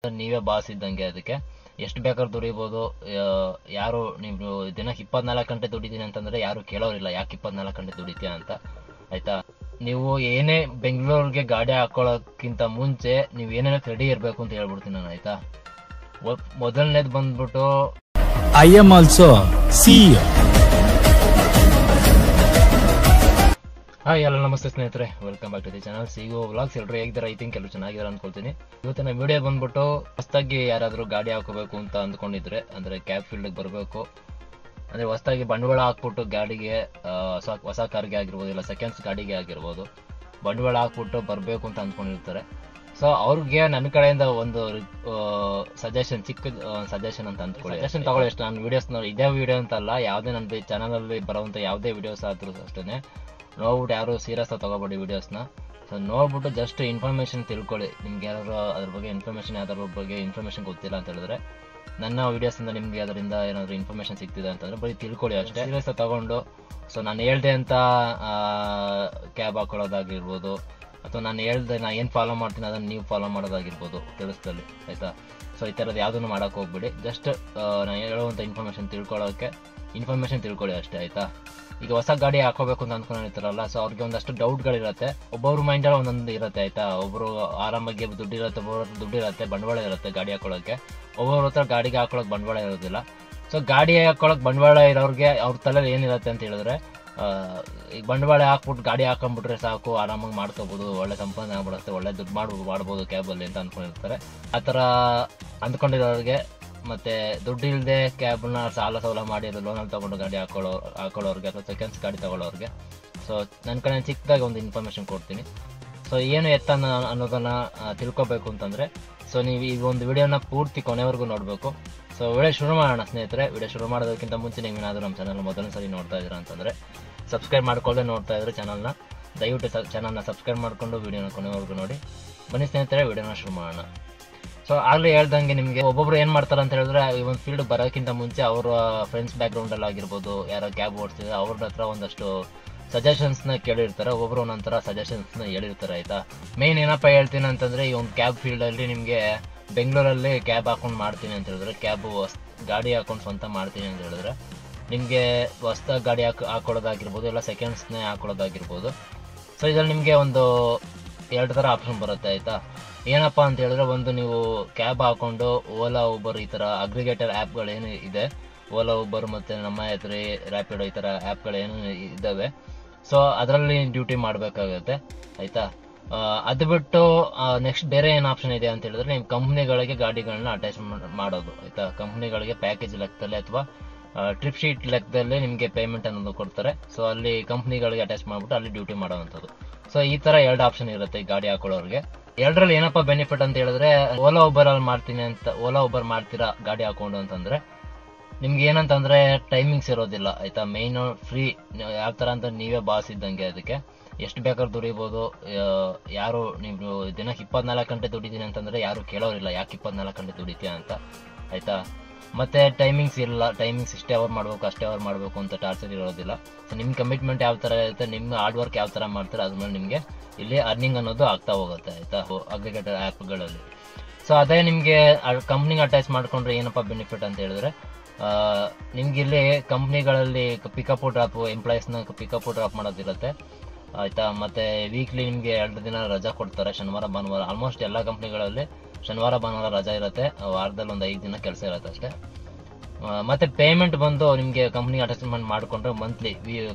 ನೀವೇ ಬಾಸ್ ಇದ್ದಂಗೆ. ಅದಕ್ಕೆ ಎಷ್ಟು ಬೇಕಾದ್ರೂ ದುಡಿಬೋದು. ಯಾರು ನೀವು ದಿನಕ್ಕೆ 24 ಗಂಟೆ ದುಡಿತೀನಿ ಅಂತಂದ್ರೆ ಯಾರು ಕೇಳೋರಿಲ್ಲ ಯಾಕೆ 24 ಗಂಟೆ ದುಡಿತೀಯ ಅಂತ, ಆಯ್ತಾ. ನೀವು ಏನೇ ಬೆಂಗಳೂರಿಗೆ ಗಾಡಿ ಹಾಕೊಳ್ಳೋಕ್ಕಿಂತ ಮುಂಚೆ ನೀವು ಏನೇನೋ ರೆಡಿ ಇರಬೇಕು ಅಂತ ಹೇಳ್ಬಿಡ್ತೀನಿ ನಾನು, ಆಯ್ತಾ. ಮೊದಲನೇದು ಬಂದ್ಬಿಟ್ಟು I am also CEO. Hi ಎಲ್ಲ ನಮಸ್ತೆ ಸ್ನೇಹಿತರೆ, welcome back to the channel ಸಿಗೋ ವ್ಲಾಗ್ಸ್. ಎಲ್ಲರೂ ಹೇಗಿದ್ದಾರೆ? ಐ ಥಿಂಕ್ ಎಲ್ಲರೂ ಚೆನ್ನಾಗಿದ್ದಾರೆ ಅನ್ಕೊಳ್ತೀನಿ. ಇವತ್ತಿನ ವಿಡಿಯೋ ಬಂದ್ಬಿಟ್ಟು ಹೊಸದಾಗಿ ಯಾರಾದರೂ ಗಾಡಿ ಹಾಕೋಬೇಕು ಅಂತ ಅಂದ್ಕೊಂಡಿದ್ರೆ, ಅಂದ್ರೆ ಕ್ಯಾಬ್ ಫೀಲ್ಡ್ಗೆ ಬರಬೇಕು ಅಂದ್ರೆ ಹೊಸದಾಗಿ ಬಂಡವಾಳ ಹಾಕ್ಬಿಟ್ಟು ಗಾಡಿಗೆ ಹೊಸ ಕಾರ್ಗೆ ಆಗಿರ್ಬೋದು ಇಲ್ಲ ಸೆಕೆಂಡ್ಸ್ ಗಾಡಿಗೆ ಆಗಿರ್ಬೋದು ಬಂಡವಾಳ ಹಾಕ್ಬಿಟ್ಟು ಬರಬೇಕು ಅಂತ ಅಂದ್ಕೊಂಡಿರ್ತಾರೆ. ಸೊ ಅವ್ರಿಗೆ ನನ್ನ ಕಡೆಯಿಂದ ಒಂದು ಸಜೆಷನ್, ಚಿಕ್ಕ ಸಜೆಷನ್ ಅಂತ ಅಂದ್ಕೊಳ್ಳಿ. ಸಜೆಷನ್ ತಗೊಳ್ಳಿ ಅಷ್ಟು. ನಾನು ವಿಡಿಯೋಸ್ ಇದೇ ವಿಡಿಯೋ ಅಂತಲ್ಲ, ಯಾವುದೇ ನನ್ನ ಚಾನಲಲ್ಲಿ ಬರುವಂಥ ಯಾವುದೇ ವಿಡಿಯೋಸ್ ಆದರೂ ಅಷ್ಟೇ ನೋಡ್ಬಿಟ್ಟು ಯಾರು ಸೀರಿಯಸ್ ಆಗಿ ತಗೋಬೇಡಿ ವಿಡಿಯೋಸ್ನ. ಸೊ ನೋಡ್ಬಿಟ್ಟು ಜಸ್ಟ್ ಇನ್ಫಾರ್ಮೇಷನ್ ತಿಳ್ಕೊಳ್ಳಿ. ನಿಮ್ಗೆ ಯಾರು ಅದ್ರ ಬಗ್ಗೆ ಯಾವ್ದಾರ ಬಗ್ಗೆ ಇನ್ಫಾರ್ಮೇಷನ್ ಗೊತ್ತಿಲ್ಲ ಅಂತ ಹೇಳಿದ್ರೆ ನನ್ನ ವಿಡಿಯೋಸಿಂದ ನಿಮ್ಗೆ ಅದರಿಂದ ಏನಾದರೂ ಇನ್ಫಾರ್ಮೇಷನ್ ಸಿಗ್ತಿದೆ ಅಂತಂದ್ರೆ ಬರೀ ತಿಳ್ಕೊಳ್ಳಿ ಅಷ್ಟೇ. ಸೀರಿಯಸ್ ಆಗಿ ತಗೊಂಡು ಸೊ ನಾನು ಹೇಳ್ದೆ ಅಂತ ಕ್ಯಾಬ್ ಹಾಕೊಳ್ಳೋದಾಗಿರ್ಬೋದು, ಅಥವಾ ನಾನು ಹೇಳ್ದೆ ನಾ ಏನು ಫಾಲೋ ಮಾಡ್ತೀನಿ ಅದನ್ನು ನೀವು ಫಾಲೋ ಮಾಡೋದಾಗಿರ್ಬೋದು ಕೆಲಸದಲ್ಲಿ, ಆಯ್ತಾ. ಸೊ ಈ ಥರದ್ದು ಯಾವುದನ್ನು ಮಾಡೋಕೆ ಹೋಗ್ಬಿಡಿ. ಜಸ್ಟ್ ನಾನು ಹೇಳುವಂಥ ಇನ್ಫಾರ್ಮೇಷನ್ ತಿಳ್ಕೊಳ್ಳಿ ಅಷ್ಟೇ, ಆಯ್ತಾ. ಈಗ ಹೊಸ ಗಾಡಿ ಹಾಕೋಬೇಕು ಅಂತ ಅಂದ್ಕೊಂಡಿರ್ತಾರಲ್ಲ, ಸೊ ಅವ್ರಿಗೆ ಒಂದಷ್ಟು ಡೌಟ್ಗಳಿರುತ್ತೆ. ಒಬ್ಬೊಬ್ರು ಮೈಂಡಲ್ಲಿ ಒಂದೊಂದು ಇರುತ್ತೆ, ಆಯ್ತಾ. ಒಬ್ಬರು ಆರಾಮಾಗಿ ದುಡ್ಡಿರುತ್ತೆ, ಒಬ್ಬೊಬ್ರು ದುಡ್ಡಿರುತ್ತೆ, ಬಂಡವಾಳ ಇರುತ್ತೆ ಗಾಡಿ ಹಾಕೊಳ್ಳೋಕ್ಕೆ. ಒಬ್ಬೊಬ್ರ ಹತ್ರ ಗಾಡಿಗೆ ಹಾಕೊಳ್ಳೋಕೆ ಬಂಡವಾಳ ಇರೋದಿಲ್ಲ. ಸೊ ಗಾಡಿ ಹಾಕೊಳ್ಳೋಕೆ ಬಂಡವಾಳ ಇರೋರಿಗೆ ಅವ್ರ ತಲೆಯಲ್ಲಿ ಏನಿರುತ್ತೆ ಅಂತ ಹೇಳಿದ್ರೆ, ಈಗ ಬಂಡವಾಳ ಹಾಕ್ಬಿಟ್ಟು ಗಾಡಿ ಹಾಕೊಂಡ್ಬಿಟ್ರೆ ಸಾಕು, ಆರಾಮಾಗಿ ಮಾಡ್ಕೋಬೋದು, ಒಳ್ಳೆ ಸಂಪಾದನೆ ಆಗ್ಬಿಡುತ್ತೆ, ಒಳ್ಳೆ ದುಡ್ಡು ಮಾಡ್ಬೋದು ಕ್ಯಾಬಲ್ಲಿ ಅಂತ ಅಂದ್ಕೊಂಡಿರ್ತಾರೆ. ಆ ಥರ ಅಂದ್ಕೊಂಡಿರೋರಿಗೆ ಮತ್ತೆ ದುಡ್ಡು ಇಲ್ಲದೆ ಕ್ಯಾಬ್ನ ಸಾಲ ಮಾಡಿ ಅದು ಲೋನಲ್ಲಿ ತೊಗೊಂಡು ಗಾಡಿ ಹಾಕೊಳ್ಳೋರಿಗೆ ಅಥವಾ ಸೆಕೆಂಡ್ಸ್ ಗಾಡಿ ತಗೊಳ್ಳೋರಿಗೆ ಸೊ ನನ್ನ ಕಡೆ ಚಿಕ್ಕದಾಗಿ ಒಂದು ಇನ್ಫಾರ್ಮೇಷನ್ ಕೊಡ್ತೀನಿ. ಸೊ ಏನು ಎತ್ತ ಅನ್ನೋದನ್ನು ತಿಳ್ಕೊಬೇಕು ಅಂತಂದರೆ ಸೊ ನೀವು ಈ ಒಂದು ವಿಡಿಯೋನ ಪೂರ್ತಿ ಕೊನೆವರೆಗೂ ನೋಡಬೇಕು. ಸೊ ವಿಡಿಯೋ ಶುರು ಮಾಡೋಣ ಸ್ನೇಹಿತರೆ. ವಿಡಿಯೋ ಶುರು ಮಾಡೋದಕ್ಕಿಂತ ಮುಂಚೆ ನೀವು ಏನಾದರೂ ನಮ್ಮ ಚಾನಲ್ ಮೊದಲನೇ ಸರಿ ನೋಡ್ತಾ ಇದ್ದೀರಾ ಅಂತಂದರೆ, ಸಬ್ಸ್ಕ್ರೈಬ್ ಮಾಡ್ಕೊಳ್ಳದೆ ನೋಡ್ತಾ ಇದ್ರೆ ಚಾನಲ್ನ ದಯವಿಟ್ಟು ಚಾನಲ್ನ ಸಬ್ಸ್ಕ್ರೈಬ್ ಮಾಡಿಕೊಂಡು ವಿಡಿಯೋನ ಕೊನೆವರೆಗೂ ನೋಡಿ. ಬನ್ನಿ ಸ್ನೇಹಿತರೆ, ವಿಡಿಯೋನ ಶುರು ಮಾಡೋಣ. ಸೊ ಆಗಲೇ ಹೇಳ್ದಂಗೆ ನಿಮಗೆ ಒಬ್ಬೊಬ್ರು ಏನು ಮಾಡ್ತಾರೆ ಅಂತ ಹೇಳಿದ್ರೆ, ಈ ಒಂದು ಫೀಲ್ಡ್ ಬರೋಕ್ಕಿಂತ ಮುಂಚೆ ಅವರ ಫ್ರೆಂಡ್ಸ್ ಬ್ಯಾಕ್ಗ್ರೌಂಡಲ್ಲಿ ಆಗಿರ್ಬೋದು, ಯಾರೋ ಕ್ಯಾಬ್ ಓಡಿಸ್ತಿದ್ರೆ ಅವ್ರ ಹತ್ರ ಒಂದಷ್ಟು ಸಜೆಷನ್ಸ್ನ ಕೇಳಿರ್ತಾರೆ. ಒಬ್ಬೊಬ್ರು ಒಂದೊಂಥರ ಸಜೆಷನ್ಸ್ನ ಹೇಳಿರ್ತಾರೆ, ಆಯಿತಾ. ಮೇಯ್ನ್ ಏನಪ್ಪ ಹೇಳ್ತೀನಿ ಅಂತಂದರೆ, ಈ ಒಂದು ಕ್ಯಾಬ್ ಫೀಲ್ಡಲ್ಲಿ ನಿಮಗೆ ಬೆಂಗಳೂರಲ್ಲಿ ಕ್ಯಾಬ್ ಹಾಕೊಂಡು ಮಾಡ್ತೀನಿ ಅಂತ ಹೇಳಿದ್ರೆ, ಗಾಡಿ ಹಾಕೊಂಡು ಸ್ವಂತ ಮಾಡ್ತೀನಿ ಅಂತ ಹೇಳಿದ್ರೆ ನಿಮಗೆ ಹೊಸ್ದಾಗಿ ಗಾಡಿ ಹಾಕೊಳ್ಳೋದಾಗಿರ್ಬೋದು ಇಲ್ಲ ಸೆಕೆಂಡ್ಸ್ನೇ ಹಾಕೊಳ್ಳೋದಾಗಿರ್ಬೋದು. ಸೊ ಇದರಲ್ಲಿ ನಿಮಗೆ ಒಂದು 2 ಥರ ಆಪ್ಷನ್ ಬರುತ್ತೆ, ಆಯಿತಾ. ಏನಪ್ಪ ಅಂತ ಹೇಳಿದ್ರೆ, ಒಂದು ನೀವು ಕ್ಯಾಬ್ ಹಾಕೊಂಡು ಓಲಾ ಊಬರ್ ಈ ಥರ ಅಗ್ರಿಗೇಟರ್ ಆ್ಯಪ್ಗಳೇನು ಇದೆ, ಓಲಾ ಊಬರ್ ಮತ್ತು ನಮ್ಮ ಹೆಸರಿ ರ್ಯಾಪಿಡೋ ಈ ಥರ ಆ್ಯಪ್ಗಳೇನು ಇದ್ದಾವೆ, ಸೊ ಅದರಲ್ಲಿ ಡ್ಯೂಟಿ ಮಾಡಬೇಕಾಗುತ್ತೆ, ಆಯಿತಾ. ಅದು ಬಿಟ್ಟು ನೆಕ್ಸ್ಟ್ ಬೇರೆ ಏನು ಆಪ್ಷನ್ ಇದೆ ಅಂತ ಹೇಳಿದ್ರೆ, ನಿಮ್ಮ ಕಂಪ್ನಿಗಳಿಗೆ ಗಾಡಿಗಳನ್ನ ಅಟ್ಯಾಚ್ ಮಾಡೋದು, ಆಯಿತಾ. ಕಂಪ್ನಿಗಳಿಗೆ ಪ್ಯಾಕೇಜ್ ಲೆಕ್ಕದಲ್ಲಿ ಅಥವಾ ಟ್ರಿಪ್ ಶೀಟ್ ಲೆಕ್ಕದಲ್ಲಿ ನಿಮಗೆ ಪೇಮೆಂಟ್ ಅನ್ನೋದು ಕೊಡ್ತಾರೆ. ಸೊ ಅಲ್ಲಿ ಕಂಪ್ನಿಗಳಿಗೆ ಅಟ್ಯಾಚ್ ಮಾಡಿಬಿಟ್ಟು ಅಲ್ಲಿ ಡ್ಯೂಟಿ ಮಾಡೋವಂಥದ್ದು. ಸೊ ಈ ಥರ 2 ಆಪ್ಷನ್ ಇರುತ್ತೆ ಈ ಗಾಡಿ ಹಾಕೊಳ್ಳೋರಿಗೆ. 2ರಲ್ಲಿ ಏನಪ್ಪ ಬೆನಿಫಿಟ್ ಅಂತ ಹೇಳಿದ್ರೆ, ಓಲಾ ಊಬರ್ ಮಾಡ್ತೀರಾ ಗಾಡಿ ಹಾಕೊಂಡು ಅಂತಂದ್ರೆ ನಿಮ್ಗೆ ಏನಂತಂದ್ರೆ ಟೈಮಿಂಗ್ಸ್ ಇರೋದಿಲ್ಲ, ಆಯ್ತಾ. ಮೇಯ್ನು ಫ್ರೀ, ಯಾವ ಥರ ಅಂತ ನೀವೇ ಬಾಸ್ ಇದ್ದಂಗೆ. ಅದಕ್ಕೆ ಎಷ್ಟು ಬೇಕಾದ್ರೂ ದುಡಿಬೋದು. ಯಾರು ನೀವು ದಿನಕ್ಕೆ 24 ಗಂಟೆ ದುಡಿತೀನಿ ಅಂತಂದ್ರೆ ಯಾರು ಕೇಳೋರಿಲ್ಲ ಯಾಕೆ 24 ಗಂಟೆ ದುಡಿತೀಯ ಅಂತ, ಆಯ್ತಾ. ಮತ್ತೆ ಟೈಮಿಂಗ್ಸ್ ಇಲ್ಲ, ಟೈಮಿಂಗ್ಸ್ ಇಷ್ಟೇ ಅವರ್ ಮಾಡಬೇಕು ಅಷ್ಟೇ ಅವರ್ ಮಾಡಬೇಕು ಅಂತ ಟಾರ್ಚರ್ ಇರೋದಿಲ್ಲ. ಸೊ ನಿಮ್ಮ ಕಮಿಟ್ಮೆಂಟ್ ಯಾವ ಥರ ಇರುತ್ತೆ, ನಿಮ್ಮ ಹಾರ್ಡ್ ವರ್ಕ್ ಯಾವ ಥರ ಮಾಡ್ತಾರೆ ಅದ್ರ ಮೇಲೆ ನಿಮಗೆ ಇಲ್ಲಿ ಅರ್ನಿಂಗ್ ಅನ್ನೋದು ಆಗ್ತಾ ಹೋಗುತ್ತೆ, ಆಯಿತಾ, ಅಗ್ರಿಗೇಟರ್ ಆ್ಯಪ್ಗಳಲ್ಲಿ. ಸೊ ಅದೇ ನಿಮಗೆ ಕಂಪ್ನಿಗೆ ಅಟ್ಯಾಚ್ ಮಾಡಿಕೊಂಡ್ರೆ ಏನಪ್ಪ ಬೆನಿಫಿಟ್ ಅಂತ ಹೇಳಿದ್ರೆ, ನಿಮ್ಗೆ ಇಲ್ಲಿ ಕಂಪ್ನಿಗಳಲ್ಲಿ ಪಿಕಪ್ ಡ್ರಾಪ್, ಎಂಪ್ಲಾಯೀಸ್ನ ಪಿಕಪ್ ಡ್ರಾಪ್ ಮಾಡೋದಿರುತ್ತೆ, ಆಯಿತಾ. ಮತ್ತು ವೀಕ್ಲಿ ನಿಮಗೆ 2 ದಿನ ರಜಾ ಕೊಡ್ತಾರೆ, ಶನಿವಾರ ಭಾನುವಾರ. ಆಲ್ಮೋಸ್ಟ್ ಎಲ್ಲ ಕಂಪ್ನಿಗಳಲ್ಲಿ ಶನಿವಾರ ಭಾನುವಾರ ರಜಾ ಇರುತ್ತೆ, ವಾರದಲ್ಲಿ ಒಂದು 5 ದಿನ ಕೆಲಸ ಇರುತ್ತೆ ಅಷ್ಟೇ. ಮತ್ತು ಪೇಮೆಂಟ್ ಬಂದು ನಿಮಗೆ ಕಂಪ್ನಿಗೆ ಅಟ್ಯಾಚ್ಮೆಂಟ್ ಮಾಡಿಕೊಂಡ್ರೆ ಮಂತ್ಲಿ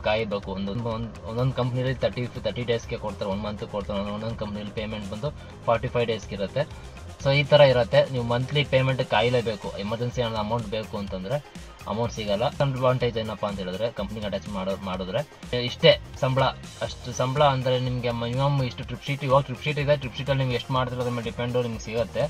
ಕಾಯಬೇಕು. ಒಂದೊಂದು ಕಂಪ್ನಿಯಲ್ಲಿ 30 ಡೇಸ್ಗೆ ಕೊಡ್ತಾರೆ, 1 ಮಂತ್ ಕೊಡ್ತಾರೆ. ಒಂದೊಂದು ಕಂಪ್ನಿಯಲ್ಲಿ ಪೇಮೆಂಟ್ ಬಂದು 45 ಡೇಸ್ಗೆ ಇರುತ್ತೆ. ಸೊ ಈ ಥರ ಇರುತ್ತೆ. ನೀವು ಮಂತ್ಲಿ ಪೇಮೆಂಟ್ ಕಾಯಲೇಬೇಕು. ಎಮರ್ಜೆನ್ಸಿ ಅನ್ನೋ ಅಮೌಂಟ್ ಬೇಕು ಅಂತಂದರೆ ಅಮೌಂಟ್ ಸಿಗಲ್ಲ. ಅಡ್ವಾಂಟೇಜ್ ಏನಪ್ಪ ಅಂತ ಹೇಳಿದ್ರೆ, ಕಂಪ್ನಿಗೆ ಅಟ್ಯಾಚ್ ಮಾಡಿದ್ರೆ ಇಷ್ಟೇ ಸಂಬಳ, ಅಷ್ಟು ಸಂಬಳ ಅಂದರೆ ನಿಮಗೆ ಮಿನಿಮಮ್ ಇಷ್ಟು ಟ್ರಿಪ್ ಶೀಟ್ ಇದೆ. ಟ್ರಿಪ್ ಶೀಟಲ್ಲಿ ನಿಮ್ಗೆ ಎಷ್ಟು ಮಾಡ್ತಿರೋದ್ರ ಮೇಲೆ ಡಿಪೆಂಡು ನಿಮ್ಗೆ ಸಿಗುತ್ತೆ.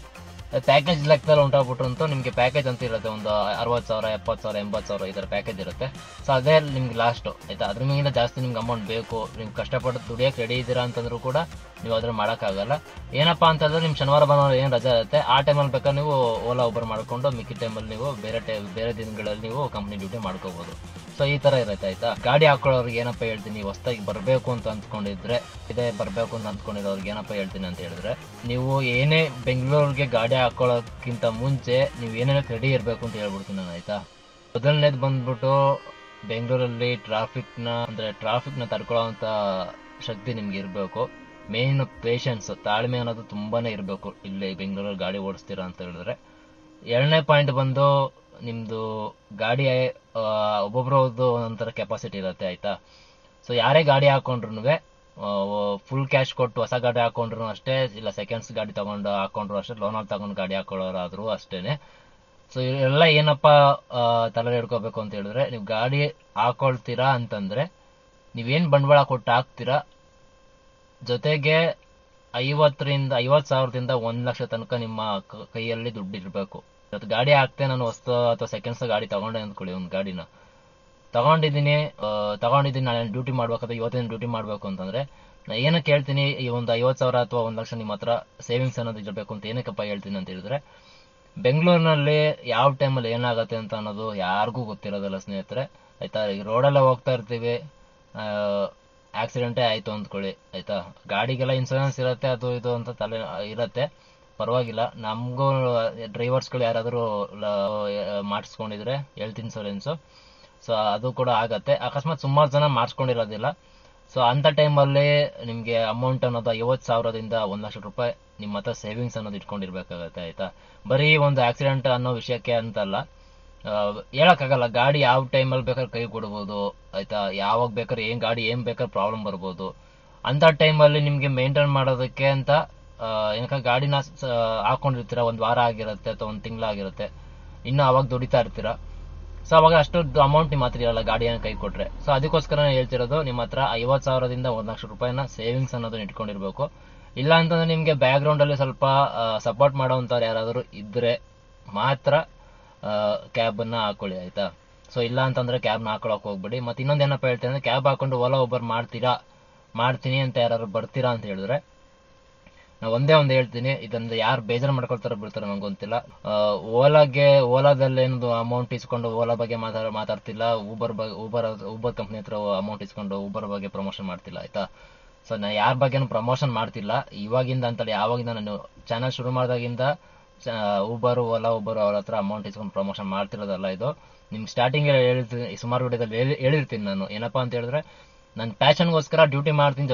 ಪ್ಯಾಕೇಜ್ ಲೆಕ್ಕದಲ್ಲಿ ಉಂಟಾಗ್ಬಿಟ್ರಂತೂ ನಿಮಗೆ ಪ್ಯಾಕೇಜ್ ಅಂತ ಇರುತ್ತೆ, ಒಂದು 60,000 70,000 80,000 ಈ ಥರ ಪ್ಯಾಕೇಜ್ ಇರುತ್ತೆ. ಸೊ ಅದೇ ನಿಮ್ಗೆ ಲಾಸ್ಟು, ಆಯಿತಾ. ಅದ್ರ ಮೇಲೆ ಜಾಸ್ತಿ ನಿಮ್ಗೆ ಅಮೌಂಟ್ ಬೇಕು, ನಿಮ್ಗೆ ಕಷ್ಟಪಟ್ಟು ದುಡಿಯೋಕೆ ರೆಡಿ ಇದ್ದೀರಾ ಅಂತಂದ್ರೂ ಕೂಡ ನೀವು ಅದ್ರ ಮಾಡೋಕ್ಕಾಗಲ್ಲ. ಏನಪ್ಪ ಅಂತಂದರೆ, ನಿಮ್ಮ ಶನಿವಾರ ಭಾನುವಾರ ಏನು ರಜಾ ಇರುತ್ತೆ ಆ ಟೈಮಲ್ಲಿ ಬೇಕಾದ್ರೆ ನೀವು ಓಲಾ ಊಬರ್ ಮಾಡಿಕೊಂಡು ಮಿಕ್ಕಿ ಟೈಮಲ್ಲಿ ನೀವು ಬೇರೆ ದಿನಗಳಲ್ಲಿ ನೀವು ಕಂಪ್ನಿ ಡ್ಯೂಟಿ ಮಾಡ್ಕೋಬೋದು. ಸೊ ಈ ಥರ ಇರುತ್ತೆ, ಆಯಿತಾ. ಗಾಡಿ ಹಾಕೊಳ್ಳೋರಿಗೆ ಏನಪ್ಪ ಹೇಳ್ತೀನಿ, ಹೊಸದಾಗಿ ಬರಬೇಕು ಅಂತ ಅಂದ್ಕೊಂಡಿರೋರಿಗೆ ಏನಪ್ಪ ಹೇಳ್ತೀನಿ ಅಂತ ಹೇಳಿದ್ರೆ, ನೀವು ಏನೇ ಬೆಂಗಳೂರಿಗೆ ಗಾಡಿ ಹಾಕೊಳ್ಳೋಕ್ಕಿಂತ ಮುಂಚೆ ನೀವು ಏನೇನಕ್ಕೆ ರೆಡಿ ಇರಬೇಕು ಅಂತ ಹೇಳ್ಬಿಡ್ತೀನಿ ನಾನು, ಆಯ್ತಾ. ಮೊದಲನೇದು ಬಂದ್ಬಿಟ್ಟು ಬೆಂಗಳೂರಲ್ಲಿ ಟ್ರಾಫಿಕ್ನ ತಡ್ಕೊಳ್ಳೋಂಥ ಶಕ್ತಿ ನಿಮ್ಗೆ ಇರಬೇಕು. ಮೇನ್ ಪೇಷನ್ಸ್, ತಾಳ್ಮೆ ಅನ್ನೋದು ತುಂಬಾನೇ ಇರಬೇಕು ಇಲ್ಲಿ ಬೆಂಗಳೂರಲ್ಲಿ ಗಾಡಿ ಓಡಿಸ್ತೀರಾ ಅಂತ ಹೇಳಿದ್ರೆ. ಎರಡನೇ ಪಾಯಿಂಟ್ ಬಂದು ನಿಮ್ದು ಗಾಡಿ ಒಬ್ಬೊಬ್ರದ್ದು ಒಂದೊಂಥರ ಕೆಪಾಸಿಟಿ ಇರುತ್ತೆ, ಆಯ್ತಾ. ಸೊ ಯಾರೇ ಗಾಡಿ ಹಾಕೊಂಡ್ರು ಫುಲ್ ಕ್ಯಾಶ್ ಕೊಟ್ಟು ಹೊಸ ಗಾಡಿ ಹಾಕೊಂಡ್ರು ಅಷ್ಟೇ, ಇಲ್ಲ ಸೆಕೆಂಡ್ಸ್ ಗಾಡಿ ತಗೊಂಡು ಹಾಕೊಂಡ್ರು ಅಷ್ಟೇ, ಲೋನಲ್ಲಿ ತಗೊಂಡು ಗಾಡಿ ಹಾಕೊಳ್ಳೋರಾದ್ರೂ ಅಷ್ಟೇನೆ. ಸೊ ಇವೆಲ್ಲ ಏನಪ್ಪ ತಲೆ ಹಿಡ್ಕೋಬೇಕು ಅಂತ ಹೇಳಿದ್ರೆ, ನೀವು ಗಾಡಿ ಹಾಕೊಳ್ತೀರಾ ಅಂತಂದ್ರೆ ನೀವೇನ್ ಬಂಡವಾಳ ಕೊಟ್ಟು ಹಾಕ್ತೀರಾ, ಜೊತೆಗೆ 50,000ದಿಂದ 1,00,000 ತನಕ ನಿಮ್ಮ ಕೈಯಲ್ಲಿ ದುಡ್ಡು ಇರಬೇಕು. ಇವತ್ತು ಗಾಡಿ ಹಾಕ್ತೆ ನಾನು ಹೊಸ ಅಥವಾ ಸೆಕೆಂಡ್ಸ್ ಗಾಡಿ ತಗೊಂಡೆ ಅಂದ್ಕೊಳ್ಳಿ, ಒಂದು ಗಾಡಿನ ತಗೊಂಡಿದ್ದೀನಿ ನಾಳೆ ಡ್ಯೂಟಿ ಮಾಡ್ಬೇಕಾದ್ರೆ ಇವತ್ತಿನ ಡ್ಯೂಟಿ ಮಾಡ್ಬೇಕು ಅಂತಂದ್ರೆ ನಾ ಏನಕ್ಕೆ ಹೇಳ್ತೀನಿ, ಈ ಒಂದು 50,000 ಅಥವಾ 1,00,000 ನಿಮ್ಮ ಹತ್ರ ಸೇವಿಂಗ್ಸ್ ಅನ್ನೋದು ಇರಬೇಕು ಅಂತ ಏನಕ್ಕಪ್ಪ ಹೇಳ್ತೀನಿ ಅಂತ ಹೇಳಿದ್ರೆ, ಬೆಂಗಳೂರಿನಲ್ಲಿ ಯಾವ ಟೈಮಲ್ಲಿ ಏನಾಗತ್ತೆ ಅಂತ ಅನ್ನೋದು ಯಾರಿಗೂ ಗೊತ್ತಿರೋದಿಲ್ಲ ಸ್ನೇಹಿತರೆ, ಆಯ್ತಾ. ಈಗ ರೋಡಲ್ಲೇ ಹೋಗ್ತಾ ಇರ್ತೀವಿ, ಆಕ್ಸಿಡೆಂಟೇ ಆಯ್ತು ಅಂದ್ಕೊಳ್ಳಿ, ಆಯ್ತಾ. ಗಾಡಿಗೆಲ್ಲ ಇನ್ಸೂರೆನ್ಸ್ ಇರುತ್ತೆ, ಅದು ಇದು ಅಂತ ತಲೆ ಇರತ್ತೆ, ಪರವಾಗಿಲ್ಲ. ನಮಗೂ ಡ್ರೈವರ್ಸ್ಗಳು ಯಾರಾದರೂ ಮಾಡಿಸ್ಕೊಂಡಿದ್ರೆ ಹೆಲ್ತ್ ಇನ್ಸೂರೆನ್ಸು, ಸೊ ಅದು ಕೂಡ ಆಗತ್ತೆ. ಅಕಸ್ಮಾತ್ ಸುಮಾರು ಜನ ಮಾಡಿಸ್ಕೊಂಡಿರೋದಿಲ್ಲ. ಸೊ ಅಂಥ ಟೈಮಲ್ಲಿ ನಿಮಗೆ ಅಮೌಂಟ್ ಅನ್ನೋದು 50,000ದಿಂದ 1,00,000 ರೂಪಾಯಿ ನಿಮ್ಮ ಹತ್ರ ಸೇವಿಂಗ್ಸ್ ಅನ್ನೋದು ಇಟ್ಕೊಂಡಿರ್ಬೇಕಾಗತ್ತೆ, ಆಯ್ತಾ. ಬರೀ ಒಂದು ಆಕ್ಸಿಡೆಂಟ್ ಅನ್ನೋ ವಿಷಯಕ್ಕೆ ಅಂತಲ್ಲ, ಹೇಳಕ್ಕಾಗಲ್ಲ, ಗಾಡಿ ಯಾವ ಟೈಮಲ್ಲಿ ಬೇಕಾದ್ರೆ ಕೈ ಕೊಡ್ಬೋದು, ಆಯ್ತಾ. ಯಾವಾಗ ಬೇಕಾದ್ರೆ ಗಾಡಿ ಏನ್ ಬೇಕಾದ್ರೆ ಪ್ರಾಬ್ಲಮ್ ಬರ್ಬೋದು. ಅಂತ ಟೈಮಲ್ಲಿ ನಿಮ್ಗೆ ಮೇಂಟೈನ್ ಮಾಡೋದಕ್ಕೆ ಅಂತ ಏನಕ್ಕ ಗಾಡಿನ ಹಾಕೊಂಡಿರ್ತೀರ, ಒಂದು ವಾರ ಆಗಿರುತ್ತೆ ಅಥವಾ ಒಂದು ತಿಂಗಳಾಗಿರುತ್ತೆ, ಇನ್ನು ಅವಾಗ ದುಡಿತಾ ಇರ್ತೀರ. ಸೊ ಅವಾಗ ಅಷ್ಟು ಅಮೌಂಟ್ ನಿಮ್ಮ ಹತ್ರ ಇರಲ್ಲ ಗಾಡಿಯನ್ನು ಕೈ ಕೊಟ್ರೆ. ಸೊ ಅದಕ್ಕೋಸ್ಕರ ಹೇಳ್ತಿರೋದು, ನಿಮ್ಮ ಹತ್ರ 50,000ದಿಂದ 1,00,000 ರೂಪಾಯಿನ ಸೇವಿಂಗ್ಸ್ ಅನ್ನೋದನ್ನ ಇಟ್ಕೊಂಡಿರ್ಬೇಕು. ಇಲ್ಲ ಅಂತಂದ್ರೆ ನಿಮ್ಗೆ ಬ್ಯಾಕ್ ಗ್ರೌಂಡ್ ಅಲ್ಲಿ ಸ್ವಲ್ಪ ಸಪೋರ್ಟ್ ಮಾಡೋವಂಥವ್ರು ಯಾರಾದರೂ ಇದ್ರೆ ಮಾತ್ರ ಕ್ಯಾಬ್ ಅನ್ನ ಹಾಕೊಳ್ಳಿ, ಆಯ್ತಾ. ಸೊ ಇಲ್ಲ ಅಂತಂದ್ರೆ ಕ್ಯಾಬ್ನ ಹಾಕೊಳಕ್ ಹೋಗ್ಬೇಡಿ. ಮತ್ತೆ ಇನ್ನೊಂದೇನಪ್ಪ ಹೇಳ್ತೀನಿ ಅಂದ್ರೆ, ಕ್ಯಾಬ್ ಹಾಕೊಂಡು ಓಲಾ ಊಬರ್ ಮಾಡ್ತೀನಿ ಅಂತ ಯಾರು ಬರ್ತೀರಾ ಅಂತ ಹೇಳಿದ್ರೆ, ನಾ ಒಂದೇ ಒಂದು ಹೇಳ್ತೀನಿ, ಇದನ್ನ ಯಾರು ಬೇಜಾರು ಮಾಡ್ಕೊಳ್ತಾರೋ ಬಿಡ್ತಾರೋ ನಂಗೆ ಗೊತ್ತಿಲ್ಲ. ಓಲಾದಲ್ಲಿ ಏನದು ಅಮೌಂಟ್ ಇಸ್ಕೊಂಡು ಓಲಾ ಬಗ್ಗೆ ಮಾತಾಡ್ತಿಲ್ಲ, ಊಬರ್ ಕಂಪ್ನಿ ಹತ್ರ ಅಮೌಂಟ್ ಇಸ್ಕೊಂಡು ಊಬರ್ ಬಗ್ಗೆ ಪ್ರಮೋಷನ್ ಮಾಡ್ತಿಲ್ಲ, ಆಯ್ತಾ. ಸೊ ನಾ ಯಾರ ಬಗ್ಗೆನೂ ಪ್ರಮೋಷನ್ ಮಾಡ್ತಿಲ್ಲ ಇವಾಗಿಂದ ಅಂತಲ್ಲ, ಯಾವಾಗಿಂದ ನಾನು ಚಾನಲ್ ಶುರು ಮಾಡಿದಾಗಿಂದ ಓಲಾ ಊಬರ್ ಅವ್ರ ಹತ್ರ ಅಮೌಂಟ್ ಇಸ್ಕೊಂಡು ಪ್ರಮೋಷನ್ ಮಾಡ್ತಿರೋದಲ್ಲ. ಇದು ನಿಮ್ಗೆ ಸ್ಟಾರ್ಟಿಂಗ್ ಹೇಳ್ತೀನಿ, ಸುಮಾರು ವಿಡಿಯೋದಲ್ಲಿ ಹೇಳಿರ್ತೀನಿ ನಾನು, ಏನಪ್ಪಾ ಅಂತ ಹೇಳಿದ್ರೆ, ನಾನು ಪ್ಯಾಷನ್ಗೋಸ್ಕರ ಡ್ಯೂಟಿ ಮಾಡ್ತೀನಿ,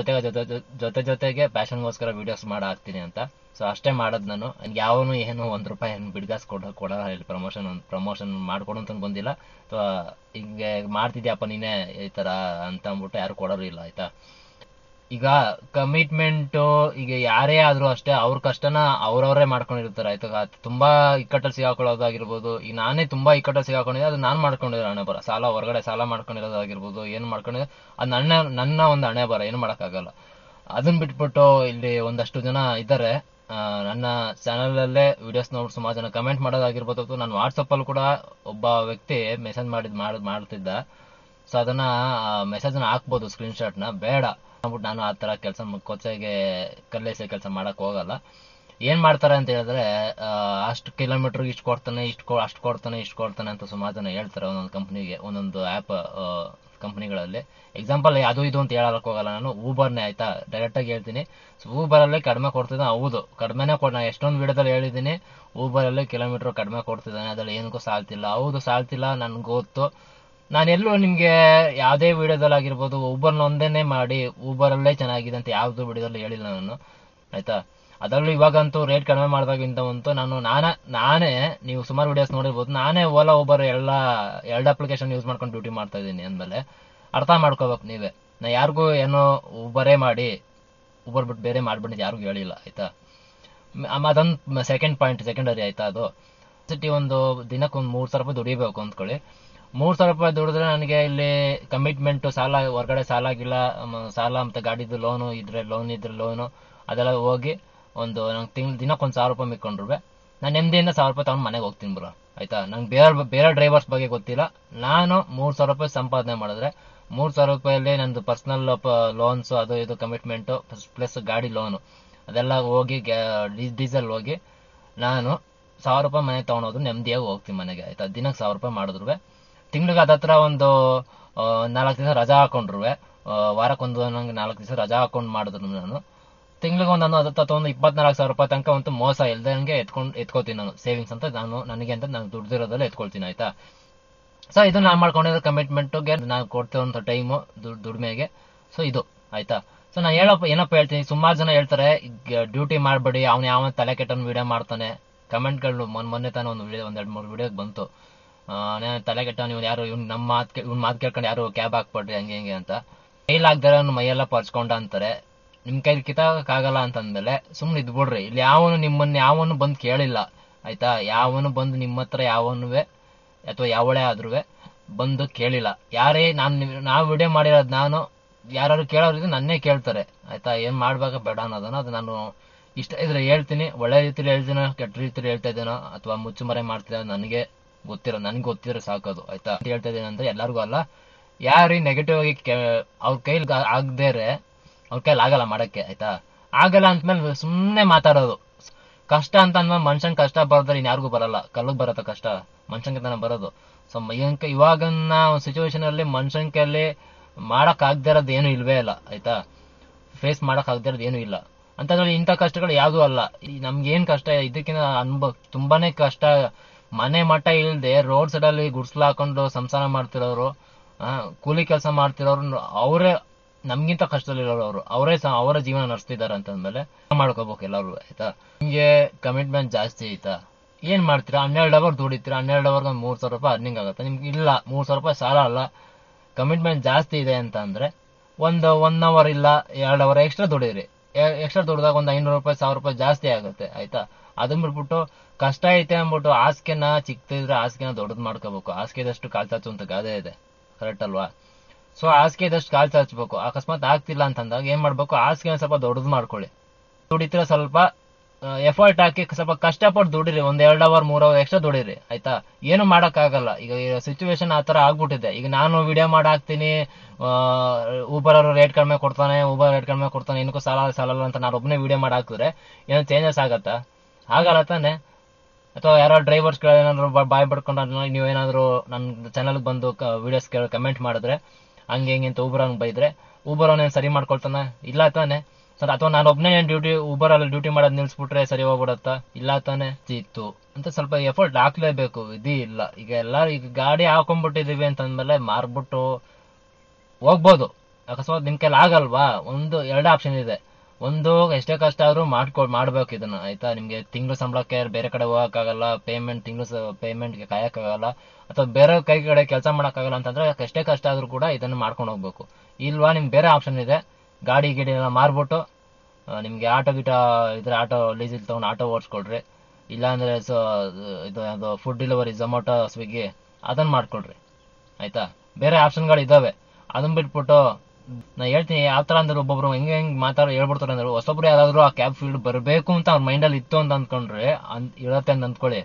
ಜೊತೆಗೆ ಪ್ಯಾಷನ್ಗೋಸ್ಕರ ವಿಡಿಯೋಸ್ ಹಾಕ್ತೀನಿ ಅಂತ. ಸೊ ಅಷ್ಟೇ ಮಾಡೋದು ನಾನು. ಯಾವನು ಏನು ₹1 ಬಿಡ್ಗಾಸ್ ಕೊಡಲ್ಲ ಇಲ್ಲಿ, ಪ್ರಮೋಷನ್ ಮಾಡ್ಕೊಡು ಅಂತ ಬಂದಿಲ್ಲ. ಸೊ ಹಿಂಗೆ ಮಾಡ್ತಿದ್ಯಪ್ಪ ನೀನೇ ಈ ತರ ಅಂತ ಅಂದ್ಬಿಟ್ಟು ಯಾರು ಕೊಡೋರು ಇಲ್ಲ, ಆಯ್ತಾ. ಈಗ ಕಮಿಟ್ಮೆಂಟ್, ಈಗ ಯಾರೇ ಆದ್ರೂ ಅಷ್ಟೇ ಅವ್ರ ಕಷ್ಟನ ಅವ್ರವರೇ ಮಾಡ್ಕೊಂಡಿರ್ತಾರೆ, ಆಯ್ತಾ. ತುಂಬಾ ಇಕ್ಕಟ್ಟಲ್ಲಿ ಸಿಗಾಕೊಳ್ಳೋದಾಗಿರ್ಬೋದು, ಈಗ ನಾನೇ ತುಂಬಾ ಇಕ್ಕಟ್ಟಲ್ಲಿ ಸಿಗಾಕೊಂಡಿದ್ದೆ, ಅದು ನಾನು ಮಾಡ್ಕೊಂಡಿರೋ ಹಣೆ ಬರ. ಹೊರಗಡೆ ಸಾಲ ಮಾಡ್ಕೊಂಡಿರೋದಾಗಿರ್ಬೋದು, ಏನು ಮಾಡ್ಕೊಂಡಿದ್ದೆ ಅದು ನನ್ನ ಒಂದು ಹಣೆ ಬರ, ಏನು ಮಾಡೋಕ್ಕಾಗಲ್ಲ. ಅದನ್ನ ಬಿಟ್ಬಿಟ್ಟು ಇಲ್ಲಿ ಒಂದಷ್ಟು ಜನ ಇದ್ದಾರೆ, ನನ್ನ ಚಾನಲ್ ಅಲ್ಲೇ ವಿಡಿಯೋಸ್ ನೋಡಿ ಸುಮಾರು ಜನ ಕಮೆಂಟ್ ಮಾಡೋದಾಗಿರ್ಬೋದು. ನಾನು ವಾಟ್ಸಪ್ ಅಲ್ಲಿ ಕೂಡ ಒಬ್ಬ ವ್ಯಕ್ತಿ ಮೆಸೇಜ್ ಮಾಡ್ತಿದ್ದ. ಸೊ ಅದನ್ನ ಮೆಸೇಜ್ ಹಾಕ್ಬೋದು ಸ್ಕ್ರೀನ್ ಶಾಟ್ ನ, ಬೇಡ ಅಂದ್ಬಿಟ್ಟು ನಾನು ಆ ತರ ಕೆಲಸ ಕೊಚ್ಚೆಗೆ ಕಲ್ಲೇಸೆ ಕೆಲಸ ಮಾಡಕ್ ಹೋಗಲ್ಲ. ಏನ್ ಮಾಡ್ತಾರೆ ಅಂತ ಹೇಳಿದ್ರೆ, ಅಷ್ಟು ಕಿಲೋಮೀಟರ್ ಇಷ್ಟು ಕೊಡ್ತಾನೆ, ಅಷ್ಟು ಕೊಡ್ತಾನೆ ಅಂತ ಸುಮಾರು ಜನ ಹೇಳ್ತಾರೆ ಒಂದೊಂದು ಕಂಪ್ನಿಗೆ, ಒಂದೊಂದು ಆ್ಯಪ್ ಕಂಪ್ನಿಗಳಲ್ಲಿ. ಎಕ್ಸಾಂಪಲ್ ಅದು ಇದು ಅಂತ ಹೇಳಕ್ ಹೋಗಲ್ಲ ನಾನು, ಊಬರ್ನೇ, ಆಯ್ತಾ. ಡೈರೆಕ್ಟ್ ಆಗಿ ಹೇಳ್ತೀನಿ, ಊಬರ್ ಅಲ್ಲೇ ಕಡಿಮೆ ಕೊಡ್ತಿದ್ದ, ಹೌದು ಕಡಿಮೆನೇ ನಾನು ಎಷ್ಟೊಂದು ವಿಡಿಯೋದಲ್ಲಿ ಹೇಳಿದ್ದೀನಿ, ಊಬರ್ ಅಲ್ಲೇ ಕಿಲೋಮೀಟರ್ ಕಡಿಮೆ ಕೊಡ್ತಿದ್ದಾನೆ, ಅದ್ರಲ್ಲಿ ಏನಕ್ಕೂ ಸಾಲ್ತಿಲ್ಲ. ಹೌದು ಸಾಲ್ತಿಲ್ಲ, ನನ್ಗೆ ಗೊತ್ತು. ನಾನೆಲ್ಲೂ ನಿಮ್ಗೆ ಯಾವ್ದೇ ವಿಡಿಯೋದಲ್ಲಿ ಆಗಿರ್ಬೋದು ಊಬರ್ನ ಒಂದೇನೆ ಮಾಡಿ ಊಬರ್ ಅಲ್ಲೇ ಚೆನ್ನಾಗಿದೆ ಅಂತ ಯಾವ್ದು ವಿಡಿಯೋದಲ್ಲಿ ಹೇಳಿಲ್ಲ ನಾನು, ಆಯ್ತಾ. ಅದರಲ್ಲೂ ಇವಾಗಂತೂ ರೇಟ್ ಕಡಿಮೆ ಮಾಡಿದಾಗಿಂತವಂತೂ ನಾನೇ ನೀವು ಸುಮಾರು ವಿಡಿಯೋಸ್ ನೋಡಿರ್ಬೋದು, ನಾನೇ ಓಲಾ ಊಬರ್ ಎರಡು ಅಪ್ಲಿಕೇಶನ್ ಯೂಸ್ ಮಾಡ್ಕೊಂಡು ಡ್ಯೂಟಿ ಮಾಡ್ತಾ ಇದ್ದೀನಿ ಅಂದಮೇಲೆ ಅರ್ಥ ಮಾಡ್ಕೋಬೇಕು ನೀವೇ. ನಾ ಯಾರಿಗೂ ಏನೋ ಊಬರೇ ಮಾಡಿ ಊಬರ್ ಬಿಟ್ಟು ಬೇರೆ ಮಾಡ್ಬಿಟ್ಟು ಯಾರಿಗೂ ಹೇಳಿಲ್ಲ, ಆಯ್ತಾ. ಅದೊಂದು ಸೆಕೆಂಡರಿ, ಆಯ್ತಾ. ಅದು ಒಂದು ದಿನಕ್ಕೆ ಒಂದು 3,000 ರೂಪಾಯಿ ದುಡಿಬೇಕು ಅಂದ್ಕೊಳ್ಳಿ. 3,000 ರೂಪಾಯಿ ದುಡಿದ್ರೆ ನನಗೆ ಇಲ್ಲಿ ಕಮಿಟ್ಮೆಂಟ್, ಸಾಲ, ಹೊರಗಡೆ ಸಾಲ ಮತ್ತೆ ಗಾಡಿದು ಲೋನು ಇದ್ರೆ ಲೋನು ಅದೆಲ್ಲ ಹೋಗಿ ಒಂದು ನಂಗೆ ದಿನಕ್ಕೆ ಒಂದು 1,000 ರೂಪಾಯಿ ಮಿಕ್ಕೊಂಡ್ರು ನಾನು ನೆಮ್ಮದಿಯಿಂದ 1,000 ರೂಪಾಯಿ ತಗೊಂಡು ಮನೆಗೆ ಹೋಗ್ತೀನಿ ಬ್ರೋ, ಆಯ್ತಾ. ನಂಗೆ ಬೇರೆ ಡ್ರೈವರ್ಸ್ ಬಗ್ಗೆ ಗೊತ್ತಿಲ್ಲ. ನಾನು 3,000 ರೂಪಾಯಿ ಸಂಪಾದನೆ ಮಾಡಿದ್ರೆ 3,000 ರೂಪಾಯಲ್ಲಿ ನಂದು ಪರ್ಸನಲ್ ಲೋನ್ಸ್, ಅದು ಇದು ಕಮಿಟ್ಮೆಂಟ್ ಪ್ಲಸ್ ಗಾಡಿ ಲೋನು ಅದೆಲ್ಲ ಹೋಗಿ ಡೀಸೆಲ್ ಹೋಗಿ ನಾನು 1,000 ರೂಪಾಯಿ ಮನೆಗೆ ತಗೊಂಡೋದ್ರು ನೆಮ್ಮದಿಯಾಗಿ ಹೋಗ್ತೀನಿ ಮನೆಗೆ, ಆಯ್ತಾ. ದಿನಕ್ಕೆ 1,000 ರೂಪಾಯಿ ಮಾಡಿದ್ರು ತಿಂಗಳಿಗೆ ಅದತ್ರ ಒಂದು 4 ದಿವಸ ರಜಾ ಹಾಕೊಂಡ್ರು, ವಾರಕ್ಕೊಂದು ನಂಗೆ 4 ದಿವಸ ರಜಾ ಹಾಕೊಂಡು ಮಾಡಿದ್ರು ನಾನು ತಿಂಗ್ಳಿಗೆ ಒಂದು 24,000 ರೂಪಾಯಿ ತನಕ ಒಂದು ಮೋಸ ಇಲ್ದಂಗೆ ಎತ್ಕೋತೀನಿ ನಾನು. ಸೇವಿಂಗ್ಸ್ ಅಂತ ನನಗೆ ಅಂತ ನಾನು ದುಡ್ದಿರೋದಲ್ಲ ಎತ್ಕೊಳ್ತೀನಿ ಆಯ್ತಾ. ಸೊ ಇದು ನಾನು ಮಾಡ್ಕೊಂಡಿರೋ ಕಮಿಟ್ಮೆಂಟ್ಗೆ ನಾನು ಕೊಡ್ತಿರೋಂಥ ಟೈಮು ದುಡಿಮೆಗೆ. ಸೊ ಇದು ಆಯ್ತಾ. ಸೊ ನಾನು ಏನಪ್ಪ ಹೇಳ್ತೀನಿ, ಸುಮಾರು ಜನ ಹೇಳ್ತಾರೆ ಡ್ಯೂಟಿ ಮಾಡಬೇಡಿ, ಅವ್ನು ಯಾವ ತಲೆ ಕೆಟ್ಟವನು ವಿಡಿಯೋ ಮಾಡ್ತಾನೆ. ಕಮೆಂಟ್ಗಳು ಮೊನ್ನೆ ತಾನೇ ಒಂದು 2-3 ವಿಡಿಯೋಗೆ ಬಂತು, ತಲೆ ಕೆಟ್ಟವನು ಇವ್ನು ಯಾರು, ಇವ್ನು ಮಾತು ಕೇಳ್ಕೊಂಡು ಯಾರು ಕ್ಯಾಬ್ ಹಾಕ್ಬೇಡ್ರಿ ಹಂಗೆ ಹಿಂಗೆ ಅಂತ. ಕೈಲಾಗ್ದಾರೆ ಅವ್ನು ಮೈಯೆಲ್ಲ ಪರ್ಚ್ಕೊಂಡ ಅಂತಾರೆ. ನಿಮ್ ಕೈಲಿ ಕಿತ್ತಾಗಲ್ಲ ಅಂತಂದ್ಮೇಲೆ ಸುಮ್ನೆ ಇದ್ಬಿಡ್ರಿ. ಇಲ್ಲಿ ಯಾವನು ಬಂದು ಕೇಳಿಲ್ಲ ಆಯ್ತಾ. ಯಾವನು ಬಂದು ನಿಮ್ಮ ಹತ್ರ ಯಾವನುವೆ ಅಥವಾ ಯಾವಳೇ ಆದ್ರೂ ಬಂದು ಕೇಳಿಲ್ಲ. ಯಾರೇ ನಾವು ವಿಡಿಯೋ ಮಾಡಿರೋದು ನಾನು, ಯಾರು ಕೇಳೋರಿದ್ರೆ ನನ್ನೇ ಕೇಳ್ತಾರೆ ಆಯ್ತಾ. ಏನ್ ಮಾಡ್ಬೇಕ ಬೇಡ ಅನ್ನೋದನ್ನ ಅದು ನಾನು ಇಷ್ಟ ಇದ್ರೆ ಹೇಳ್ತೀನಿ. ಒಳ್ಳೆ ರೀತಿಲಿ ಹೇಳ್ತೀನೋ ಕೆಟ್ಟ ರೀತಿಲಿ ಹೇಳ್ತಾ ಇದ್ದೀನೋ ಅಥವಾ ಮುಚ್ಚುಮರೆ ಮಾಡ್ತಿದ್ದ ನನಗೆ ಗೊತ್ತಿರೋ ಸಾಕೋದು ಆಯ್ತಾ. ಹೇಳ್ತಾ ಇದ್ದೀನಿ ಅಂದ್ರೆ ಎಲ್ಲರಿಗೂ ಅಲ್ಲ, ಯಾರು ನೆಗೆಟಿವ್ ಆಗಿ ಅವ್ರ ಕೈಲಿ ಆಗದೇರೆ ಅವ್ರ ಕೈಲಿ ಆಗಲ್ಲ ಮಾಡಕ್ಕೆ ಆಯ್ತಾ. ಆಗಲ್ಲ ಅಂದ್ಮೇಲೆ ಸುಮ್ಮನೆ ಮಾತಾಡೋದು. ಕಷ್ಟ ಅಂತ ಅಂದ್ಮೇಲೆ ಮನುಷ್ಯನ್ ಕಷ್ಟ ಬರೋದ್ರೆ ಇನ್ಯಾರಿಗೂ ಬರಲ್ಲ, ಕಲ್ಲಿಗೆ ಬರತ್ತ ಕಷ್ಟ, ಮನುಷ್ಯನ್ಗೆ ತಾನೇ ಬರೋದು. ಸೊ ಇವಾಗಿನ ಸಿಚುವೇಶನ್ ಅಲ್ಲಿ ಮನುಷ್ಯನ್ ಕೈಯಲ್ಲಿ ಮಾಡಕ್ ಆಗದೆ ಇರೋದು ಏನು ಇಲ್ವೇ ಇಲ್ಲ ಆಯ್ತಾ. ಫೇಸ್ ಮಾಡಕ್ ಆಗದೆ ಇರೋದು ಏನು ಇಲ್ಲ ಅಂತಂದ್ರೆ ಇಂಥ ಕಷ್ಟಗಳು ಯಾವ್ದು ಅಲ್ಲ. ನಮ್ಗೆ ಏನ್ ಕಷ್ಟ ಇದಕ್ಕಿಂತ ತುಂಬಾನೇ ಕಷ್ಟ. ಮನೆ ಮಠ ಇಲ್ದೆ ರೋಡ್ ಸೈಡ್ ಅಲ್ಲಿ ಗುಡ್ಸ್ಲು ಹಾಕೊಂಡು ಸಂಸಾರ ಮಾಡ್ತಿರೋರು, ಕೂಲಿ ಕೆಲಸ ಮಾಡ್ತಿರೋರು, ಅವರೇ ನಮ್ಗಿಂತ ಕಷ್ಟದಲ್ಲಿರೋರು, ಅವರ ಜೀವನ ನಡೆಸ್ತಿದಾರೆ ಅಂತಂದ್ಮೇಲೆ ಮಾಡ್ಕೋಬೇಕು ಎಲ್ಲರೂ ಆಯ್ತಾ. ನಿಮ್ಗೆ ಕಮಿಟ್ಮೆಂಟ್ ಜಾಸ್ತಿ ಆಯ್ತಾ, ಏನ್ ಮಾಡ್ತೀರಾ, 12 ಅವರ್ ದುಡಿತೀರಾ, 12 ಅವರ್ಗೆ 3,000 ರೂಪಾಯಿ ಅರ್ನಿಂಗ್ ಆಗುತ್ತೆ ನಿಮ್ಗೆ. ಇಲ್ಲ 3,000 ರೂಪಾಯಿ ಸಾಲ ಅಲ್ಲ. ಕಮಿಟ್ಮೆಂಟ್ ಜಾಸ್ತಿ ಇದೆ ಅಂತ ಅಂದ್ರೆ 1 ಅವರ್ ಇಲ್ಲ 2 ಅವರ್ ಎಕ್ಸ್ಟ್ರಾ ದುಡೀರಿ. ಎಕ್ಸ್ಟ್ರಾ ದುಡ್ದಾಗ ಒಂದು 500 ರೂಪಾಯಿ 1,000 ರೂಪಾಯಿ ಜಾಸ್ತಿ ಆಗುತ್ತೆ ಆಯ್ತಾ. ಅದನ್ನ ಬಿಟ್ಬಿಟ್ಟು ಕಷ್ಟ ಐತೆ ಅಂದ್ಬಿಟ್ಟು ಹಾಸಿಗೆನ ಚಿಕ್ಕದಿದ್ರೆ ಹಾಸಿಗೆನ ದೊಡ್ಡದು ಮಾಡ್ಕೋಬೇಕು. ಹಾಸಿಗೆದಷ್ಟು ಕಾಲ್ ಚಾಚು ಅಂತ ಗಾದೆ ಇದೆ, ಕರೆಕ್ಟ್ ಅಲ್ವಾ. ಸೊ ಹಾಸಿಗೆದಷ್ಟು ಕಾಲ್ ಚಾಚಬೇಕು. ಅಕಸ್ಮಾತ್ ಆಗ್ತಿಲ್ಲ ಅಂತಂದಾಗ ಏನ್ ಮಾಡ್ಬೇಕು, ಹಾಸಿಗೆನ ಸ್ವಲ್ಪ ದೊಡ್ಡದು ಮಾಡ್ಕೊಳ್ಳಿ. ದುಡಿತೀರ ಸ್ವಲ್ಪ ಎಫರ್ಟ್ ಹಾಕಿ ಸ್ವಲ್ಪ ಕಷ್ಟಪಟ್ಟು ದುಡಿರಿ. 1-2 ಅವರ್ 3 ಅವರ್ ಎಕ್ಸ್ಟ್ರಾ ದುಡಿರಿ ಆಯ್ತಾ. ಏನು ಮಾಡಕ್ ಆಗಲ್ಲ. ಈಗ ಸಿಚುವೇಶನ್ ಆತರ ಆಗ್ಬಿಟ್ಟಿದೆ. ಈಗ ನಾನು ವಿಡಿಯೋ ಮಾಡಾಕ್ತೀನಿ, ಊಬರ್ ಅವರು ರೇಟ್ ಕಡಿಮೆ ಕೊಡ್ತಾನೆ, ಏನಕ್ಕೂ ಸಾಲಲ್ಲ ಅಂತ ನಾನು ಒಬ್ಬನೇ ವಿಡಿಯೋ ಮಾಡಾಕಿದ್ರೆ ಏನೋ ಚೇಂಜಸ್ ಆಗತ್ತಾ? ಆಗಲ್ಲ ತಾನೆ. ಅಥವಾ ಯಾರೋ ಡ್ರೈವರ್ಸ್ ಏನಾದ್ರು ಬಾಯ್ ಪಡ್ಕೊಂಡು ನೀವೇನಾದ್ರು ನನ್ನ ಚಾನಲ್ಗೆ ಬಂದು ವಿಡಿಯೋಸ್ ಕಮೆಂಟ್ ಮಾಡಿದ್ರೆ ಹಂಗೆ ಹಿಂಗೆ ಅಂತ ಊಬರ್ ಅವ್ನಿಗೆ ಬೈದ್ರೆ ಊಬರ್ ಅವನೇನು ಸರಿ ಮಾಡ್ಕೊಳ್ತಾನ? ಇಲ್ಲ ತಾನೆ. ಅಥವಾ ನಾನು ಒಬ್ಬನೇ ಊಬರ್ ಅಲ್ಲಿ ಡ್ಯೂಟಿ ಮಾಡೋದು ನಿಲ್ಸ್ಬಿಟ್ರೆ ಸರಿ ಹೋಗ್ಬಿಡತ್ತಾ? ಇಲ್ಲ ತಾನೆ. ಇತ್ತು ಅಂತ ಸ್ವಲ್ಪ ಎಫರ್ಟ್ ಹಾಕ್ಲೇಬೇಕು. ವಿಧಿ ಇಲ್ಲ. ಈಗ ಗಾಡಿ ಹಾಕೊಂಡ್ಬಿಟ್ಟಿದೀವಿ ಅಂತಂದ್ಮೇಲೆ ಮಾರ್ಬಿಟ್ಟು ಹೋಗ್ಬೋದು. ಅಕಸ್ಮಾತ್ ನಿಮ್ ಕೈಲಿ ಆಗಲ್ವಾ, 2 ಆಪ್ಷನ್ ಇದೆ. ಒಂದು, ಎಷ್ಟೇ ಕಷ್ಟ ಆದ್ರೂ ಮಾಡ್ಬೇಕು ಇದನ್ನ ಆಯ್ತಾ. ನಿಮ್ಗೆ ತಿಂಗಳು ಸಂಬಳಕ್ಕೆ ಬೇರೆ ಕಡೆ ಹೋಗಕ್ಕಾಗಲ್ಲ, ಪೇಮೆಂಟ್ಗೆ ಕಾಯಕ್ಕಾಗಲ್ಲ, ಅಥವಾ ಬೇರೆ ಕಡೆ ಕೆಲಸ ಮಾಡಕ್ಕಾಗಲ್ಲ ಅಂತಂದ್ರೆ ಎಷ್ಟೇ ಕಷ್ಟ ಆದ್ರೂ ಕೂಡ ಇದನ್ನ ಮಾಡ್ಕೊಂಡು ಹೋಗ್ಬೇಕು. ಇಲ್ವಾ, ನಿಮ್ಗೆ ಬೇರೆ ಆಪ್ಷನ್ ಇದೆ. ಗಾಡಿ ಎಲ್ಲ ಮಾರ್ಬಿಟ್ಟು ನಿಮ್ಗೆ ಆಟೋ ಇದ್ರೆ ಆಟೋ ಲೀಸಿಲ್ ತಗೊಂಡು ಆಟೋ ಓಡಿಸ್ಕೊಳ್ರಿ. ಇಲ್ಲಾಂದ್ರೆ ಇದು ಫುಡ್ ಡೆಲಿವರಿ, ಝೊಮ್ಯಾಟೊ, ಸ್ವಿಗ್ಗಿ ಅದನ್ನ ಮಾಡ್ಕೊಳ್ರಿ ಆಯ್ತಾ. ಬೇರೆ ಆಪ್ಷನ್ಗಳು ಇದಾವೆ. ಅದನ್ನ ಬಿಟ್ಬಿಟ್ಟು ನಾ ಹೇಳ್ತೀನಿ ಯಾವ ತರ ಅಂದ್ರೆ ಒಬ್ಬೊಬ್ರು ಹೆಂಗ್ ಹೇಳ್ಬಿಡ್ತಾರೆ ಅಂದ್ರೆ, ಹೊಸೊಬ್ರು ಯಾರಾದ್ರೂ ಆ ಕ್ಯಾಬ್ ಫೀಲ್ಡ್ ಬರಬೇಕು ಅಂತ ಅವ್ರ ಮೈಂಡಲ್ಲಿ ಇತ್ತು ಅಂತ ಅಂದ್ಕೊಂಡ್ರೆ ಇರತ್ತೆ ಅಂತ ಅಂದ್ಕೊಳ್ಳಿ.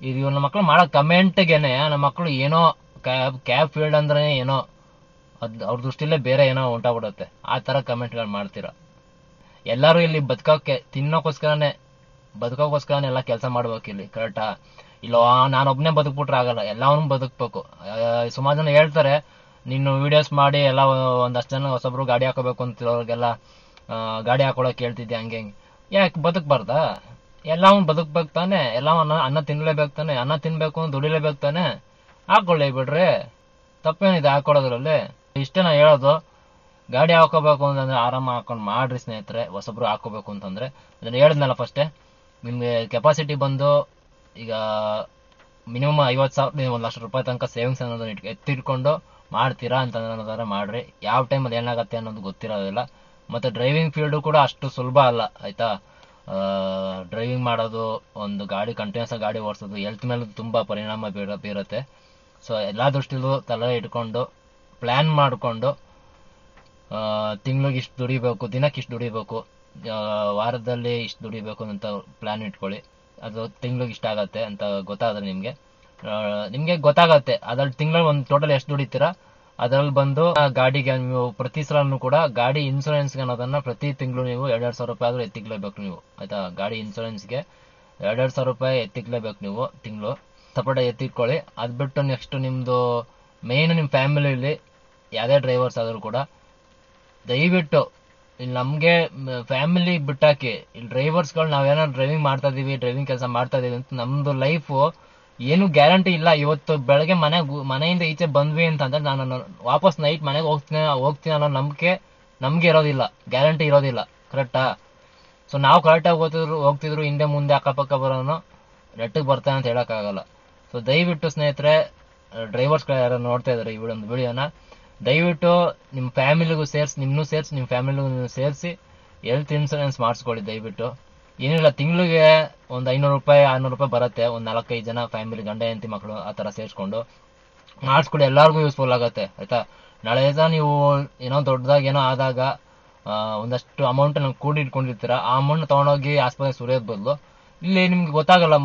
ಈಗ ನಮ್ಮ ಮಕ್ಳು ಮಾಡೋ ಕಮೆಂಟ್ಗೆನೆ ನಮ್ಮ ಮಕ್ಳು ಏನೋ ಕ್ಯಾಬ್ ಫೀಲ್ಡ್ ಅಂದ್ರೆ ಏನೋ ಅವ್ರ ದೃಷ್ಟಿಲೇ ಬೇರೆ ಏನೋ ಉಂಟಾಗ್ಬಿಡುತ್ತೆ. ಆ ತರ ಕಮೆಂಟ್ಗಳು ಮಾಡ್ತೀರಾ. ಎಲ್ಲರೂ ಇಲ್ಲಿ ತಿನ್ನೋಕೋಸ್ಕರನೇ ಎಲ್ಲ ಕೆಲಸ ಮಾಡ್ಬೇಕು ಇಲ್ಲಿ, ಕರೆಕ್ಟಾ? ಇಲ್ಲ ನಾನೊಬ್ನೇ ಬದುಕ್ಬಿಟ್ರೆ ಆಗಲ್ಲ, ಎಲ್ಲವನ್ನೂ ಬದುಕ್ಬೇಕು. ಸುಮಾರು ಜನ ಹೇಳ್ತಾರೆ ನೀನು ವಿಡಿಯೋಸ್ ಮಾಡಿ ಎಲ್ಲ ಒಂದಷ್ಟು ಜನ ಹೊಸಬ್ರು ಗಾಡಿ ಹಾಕೋಬೇಕು ಅಂತಿರೋರ್ಗೆಲ್ಲ ಗಾಡಿ ಹಾಕೊಳಕ್ ಹೇಳ್ತಿದ್ದೆ ಹಂಗೆ ಯಾಕೆ ಬದುಕ್ಬಾರ್ದಾ? ಎಲ್ಲವನ್ನ ಬದುಕ್ಬೇಕು ತಾನೆ. ಅನ್ನ ತಿನ್ಲೇಬೇಕು ತಾನೆ. ಅನ್ನ ತಿನ್ಬೇಕು ದುಡಿಲೇಬೇಕು ತಾನೆ. ಹಾಕೊಳ್ಳಿ ಬಿಡ್ರಿ, ತಪ್ಪೇನಿದೆ ಹಾಕೊಳೋದ್ರಲ್ಲಿ. ಇಷ್ಟೇ ನಾ ಹೇಳೋದು. ಗಾಡಿ ಹಾಕೋಬೇಕು ಅಂತಂದ್ರೆ ಆರಾಮ ಹಾಕೊಂಡು ಮಾಡ್ರಿ ಸ್ನೇಹಿತರೆ. ಹೊಸಬ್ರು ಹಾಕೋಬೇಕು ಅಂತಂದ್ರೆ ಅದನ್ನ ಹೇಳಿದ್ನಲ್ಲ ಫಸ್ಟೇ, ನಿಮ್ಗೆ ಕೆಪಾಸಿಟಿ ಬಂದು ಈಗ ಮಿನಿಮಮ್ 50,000 1 ಲಕ್ಷ ರೂಪಾಯಿ ತನಕ ಸೇವಿಂಗ್ಸ್ ಅನ್ನೋದನ್ನ ಎತ್ತಿಟ್ಕೊಂಡು ಮಾಡ್ತೀರಾ ಅಂತಂದ್ರೆ ಮಾಡ್ರಿ. ಯಾವ ಟೈಮಲ್ಲಿ ಏನಾಗತ್ತೆ ಅನ್ನೋದು ಗೊತ್ತಿರೋದಿಲ್ಲ. ಮತ್ತೆ ಡ್ರೈವಿಂಗ್ ಫೀಲ್ಡು ಕೂಡ ಅಷ್ಟು ಸುಲಭ ಅಲ್ಲ ಆಯ್ತಾ. ಡ್ರೈವಿಂಗ್ ಮಾಡೋದು, ಒಂದು ಗಾಡಿ ಕಂಟಿನ್ಯೂಸ್ ಆಗಿ ಗಾಡಿ ಓಡಿಸೋದು ಹೆಲ್ತ್ ಮೇಲೆ ತುಂಬಾ ಪರಿಣಾಮ ಬೀರುತ್ತೆ. ಸೊ ಎಲ್ಲಾ ದೃಷ್ಟಿಲೂ ತಲೆ ಇಟ್ಕೊಂಡು ಪ್ಲಾನ್ ಮಾಡಿಕೊಂಡು ತಿಂಗಳಿಗೆ ಇಷ್ಟು ದುಡಿಬೇಕು, ದಿನಕ್ಕೆ ಇಷ್ಟು ದುಡಿಬೇಕು, ವಾರದಲ್ಲಿ ಇಷ್ಟು ದುಡಿಬೇಕು ಅಂತ ಪ್ಲಾನ್ ಇಟ್ಕೊಳ್ಳಿ. ಅದು ತಿಂಗಳಿಗೆ ಇಷ್ಟ ಆಗತ್ತೆ ಅಂತ ಗೊತ್ತಾದ್ರೆ ನಿಮ್ಗೆ ಗೊತ್ತಾಗತ್ತೆ. ಅದ್ರಲ್ಲಿ ತಿಂಗಳಿಗೆ ಒಂದು ಟೋಟಲ್ ಎಷ್ಟು ದುಡಿತೀರಾ ಅದ್ರಲ್ಲಿ ಬಂದು ಗಾಡಿಗೆ ನೀವು ಪ್ರತಿ ಸಲನೂ ಕೂಡ ಗಾಡಿ ಇನ್ಸೂರೆನ್ಸ್ಗೆ ಅನ್ನೋದನ್ನ ಪ್ರತಿ ತಿಂಗಳು ನೀವು 2,000 ರೂಪಾಯಿ ಆದ್ರೂ ಎತ್ತಿಕ್ಲೇಬೇಕು ನೀವು ಆಯ್ತಾ. ಗಾಡಿ ಇನ್ಸೂರೆನ್ಸ್ಗೆ 2,000 ರೂಪಾಯಿ ಎತ್ತಿಕ್ಲೇಬೇಕು ನೀವು ತಿಂಗಳು. ಸಪೋರ್ಟ್ ಎತ್ತಿಟ್ಕೊಳ್ಳಿ. ಅದ್ ಬಿಟ್ಟು ನೆಕ್ಸ್ಟ್ ನಿಮ್ದು ಮೇನ್ ನಿಮ್ ಫ್ಯಾಮಿಲಿಯಲ್ಲಿ ಯಾವ್ದೇ ಡ್ರೈವರ್ಸ್ ಆದ್ರೂ ಕೂಡ ದಯವಿಟ್ಟು ಇಲ್ಲಿ ನಮ್ಗೆ ಫ್ಯಾಮಿಲಿ ಬಿಟ್ಟಾಕಿ ಇಲ್ಲಿ ಡ್ರೈವರ್ಸ್ಗಳು ನಾವೇನಾದ್ರು ಡ್ರೈವಿಂಗ್ ಮಾಡ್ತಾ ಇದೀವಿ, ಡ್ರೈವಿಂಗ್ ಕೆಲಸ ಮಾಡ್ತಾ ಇದೀವಿ ಅಂತ ನಮ್ದು ಲೈಫ್ ಏನು ಗ್ಯಾರಂಟಿ ಇಲ್ಲ. ಇವತ್ತು ಬೆಳಗ್ಗೆ ಮನೆಯಿಂದ ಈಚೆ ಬಂದ್ವಿ ಅಂತಂದ್ರೆ ನಾನು ವಾಪಸ್ ನೈಟ್ ಮನೆಗೆ ಹೋಗ್ತೀನಿ ಅನ್ನೋ ನಂಬಿಕೆ ನಮ್ಗೆ ಇರೋದಿಲ್ಲ, ಗ್ಯಾರಂಟಿ ಇರೋದಿಲ್ಲ. ಕರೆಕ್ಟಾ? ಸೊ ನಾವು ಕರೆಕ್ಟಾಗಿ ಹೋಗ್ತಿದ್ರು ಹಿಂದೆ ಮುಂದೆ ಅಕ್ಕಪಕ್ಕ ಬರೋನು ನೆಟ್ಟಿಗೆ ಬರ್ತಾನೆ ಅಂತ ಹೇಳಕ್ಕಾಗಲ್ಲ. ಸೊ ದಯವಿಟ್ಟು ಸ್ನೇಹಿತರೆ, ಡ್ರೈವರ್ಸ್ಗಳು ಯಾರು ನೋಡ್ತಾ ಇದಾರೆ ಈ ವಿಡಿಯೋನ, ದಯವಿಟ್ಟು ನಿಮ್ಮ ಫ್ಯಾಮಿಲಿಗೂ ನಿಮ್ಮನ್ನೂ ಸೇರಿಸಿ ನಿಮ್ಮ ಫ್ಯಾಮಿಲಿಗೂ ಸೇರಿಸಿ ಹೆಲ್ತ್ ಇನ್ಸೂರೆನ್ಸ್ ಮಾಡಿಸ್ಕೊಳ್ಳಿ ದಯವಿಟ್ಟು. ಏನಿಲ್ಲ, ತಿಂಗಳಿಗೆ ಒಂದು 500 ರೂಪಾಯಿ 600 ರೂಪಾಯಿ ಬರುತ್ತೆ. ಒಂದು 4-5 ಜನ ಫ್ಯಾಮಿಲಿ, ಗಂಡ ಹೆಂಡತಿ ಮಕ್ಕಳು ಆ ಥರ ಸೇರಿಸ್ಕೊಂಡು ಮಾಡಿಸ್ಕೊಳ್ಳಿ. ಎಲ್ಲರಿಗೂ ಯೂಸ್ಫುಲ್ ಆಗುತ್ತೆ ಆಯ್ತಾ. ನಾಳೆ ನೀವು ಏನೋ ದೊಡ್ಡದಾಗಿ ಏನೋ ಆದಾಗ ಒಂದಷ್ಟು ಅಮೌಂಟ್ ನಾವು ಕೂಡಿಟ್ಕೊಂಡಿರ್ತೀರ, ಆ ಅಮೌಂಟ್ ತೊಗೊಂಡೋಗಿ ಆಸ್ಪತ್ರೆ ಸುರಿಯೋದ್ ಬದಲು ಇಲ್ಲಿ ನಿಮ್ಗೆ ಗೊತ್ತಾಗಲ್ಲ,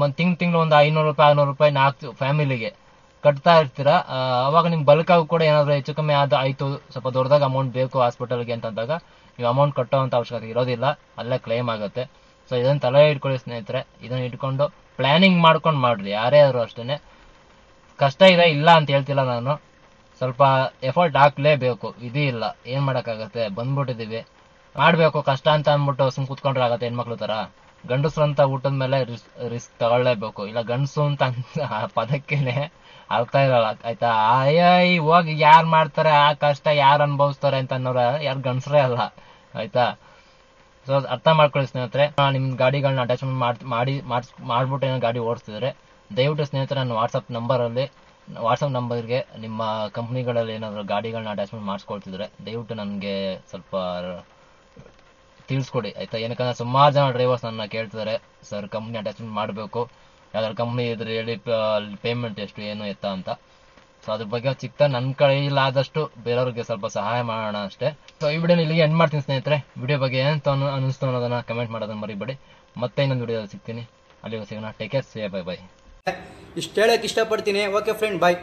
ತಿಂಗಳು ಒಂದು 500 ರೂಪಾಯಿ 600 ರೂಪಾಯಿ 4 ಫ್ಯಾಮಿಲಿಗೆ ಕಟ್ತಾ ಇರ್ತೀರ. ಅವಾಗ ನಿಮ್ಗೆ ಬಲ್ಕಾಗೂ ಕೂಡ ಏನಾದ್ರು ಹೆಚ್ಚು ಕಮ್ಮಿ ಆಯ್ತು, ಸ್ವಲ್ಪ ದೊಡ್ಡದಾಗ ಅಮೌಂಟ್ ಬೇಕು ಹಾಸ್ಪಿಟಲ್ಗೆ ಅಂತಂದಾಗ ನೀವು ಅಮೌಂಟ್ ಕಟ್ಟೋವಂಥ ಅವಶ್ಯಕತೆ ಇರೋದಿಲ್ಲ, ಅಲ್ಲೇ ಕ್ಲೈಮ್ ಆಗುತ್ತೆ. ಸೊ ಇದನ್ನ ತಲೆ ಇಟ್ಕೊಳ್ಳಿ ಸ್ನೇಹಿತರೆ. ಇದನ್ನ ಇಟ್ಕೊಂಡು ಪ್ಲಾನಿಂಗ್ ಮಾಡ್ಕೊಂಡು ಮಾಡ್ರಿ, ಯಾರೇ ಆದ್ರೂ ಅಷ್ಟೇನೆ. ಕಷ್ಟ ಇದೆ, ಇಲ್ಲ ಅಂತ ಹೇಳ್ತಿಲ್ಲ ನಾನು, ಸ್ವಲ್ಪ ಎಫರ್ಟ್ ಹಾಕ್ಲೇಬೇಕು, ವಿಧಿ ಇಲ್ಲ, ಏನ್ ಮಾಡಕ್ಕಾಗತ್ತೆ, ಬಂದ್ಬಿಟ್ಟಿದೀವಿ, ಮಾಡ್ಬೇಕು. ಕಷ್ಟ ಅಂತ ಅಂದ್ಬಿಟ್ಟು ಸುಮ್ ಕುತ್ಕೊಂಡ್ರೆ ಆಗತ್ತೆ ಹೆಣ್ಮಕ್ಳು ತರ? ಗಂಡಸ್ರು ಅಂತ ಊಟದ ಮೇಲೆ ರಿಸ್ಕ್ ತಗೊಳ್ಳೇಬೇಕು. ಇಲ್ಲ ಗಂಡಸು ಅಂತ ಪದಕ್ಕೇನೆ ಅರ್ಥ ಇರಲ್ಲ ಆಯ್ತಾ. ಹೋಗಿ ಯಾರು ಮಾಡ್ತಾರೆ ಆ ಕಷ್ಟ, ಯಾರು ಅನುಭವಿಸ್ತಾರೆ ಅಂತ ಅನ್ನೋರ ಯಾರು ಗಂಡಸ್ರೇ ಅಲ್ಲ ಆಯ್ತಾ. ಸೊ ಅರ್ಥ ಮಾಡ್ಕೊಳ್ಳಿ ಸ್ನೇಹಿತರೆ. ನಿಮ್ ಗಾಡಿಗಳನ್ನ ಅಟ್ಯಾಚ್ಮೆಂಟ್ ಮಾಡ್ಬಿಟ್ಟು ಏನೋ ಗಾಡಿ ಓಡಿಸ್ತಿದ್ರೆ ದಯವಿಟ್ಟು ಸ್ನೇಹಿತರೆ ನನ್ನ ವಾಟ್ಸಪ್ ನಂಬರ್ಗೆ ನಿಮ್ಮ ಕಂಪ್ನಿಗಳಲ್ಲಿ ಏನಾದ್ರು ಗಾಡಿಗಳನ್ನ ಅಟ್ಯಾಚ್ಮೆಂಟ್ ಮಾಡಿಸ್ಕೊಳ್ತಿದ್ರೆ ದಯವಿಟ್ಟು ನನಗೆ ಸ್ವಲ್ಪ ತಿಳಿಸ್ಕೊಡಿ ಆಯ್ತಾ. ಏನಕ್ಕಂದ್ರೆ ಸುಮಾರು ಜನ ಡ್ರೈವರ್ಸ್ ನನ್ನ ಕೇಳ್ತಿದ್ದಾರೆ, ಸರ್ ಕಂಪ್ನಿ ಅಟ್ಯಾಚ್ಮೆಂಟ್ ಮಾಡಬೇಕು, ಯಾವ್ದಾದ್ರು ಕಂಪ್ನಿ ಇದ್ರೆ ಹೇಳಿ, ಪೇಮೆಂಟ್ ಎಷ್ಟು ಏನು ಎತ್ತ ಅಂತ. ಸೊ ಅದ್ರ ಬಗ್ಗೆ ಚಿಕ್ಕ ನನ್ನ ಕೈಲಾದಷ್ಟು ಬೇರೆಯವ್ರಿಗೆ ಸ್ವಲ್ಪ ಸಹಾಯ ಮಾಡೋಣ ಅಷ್ಟೇ. ಸೊ ಈ ವಿಡಿಯೋನ ಇಲ್ಲಿಗೆ ಎಂಡ್ ಮಾಡ್ತೀನಿ ಸ್ನೇಹಿತರೆ. ವಿಡಿಯೋ ಬಗ್ಗೆ ಏನಂತ ಅನಿಸ್ತು ಅನ್ನೋದನ್ನ ಕಮೆಂಟ್ ಮಾಡೋದನ್ನ ಮರಿಬೇಡಿ. ಮತ್ತೆ ಇನ್ನೊಂದು ವಿಡಿಯೋದಲ್ಲಿ ಸಿಗ್ತೀನಿ, ಅಲ್ಲಿಗೂ ಸಿಗೋಣ. Take care, say by. ಇಷ್ಟು ಹೇಳಕ್ ಇಷ್ಟಪಡ್ತೀನಿ. ಓಕೆ ಫ್ರೆಂಡ್, ಬಾಯ್.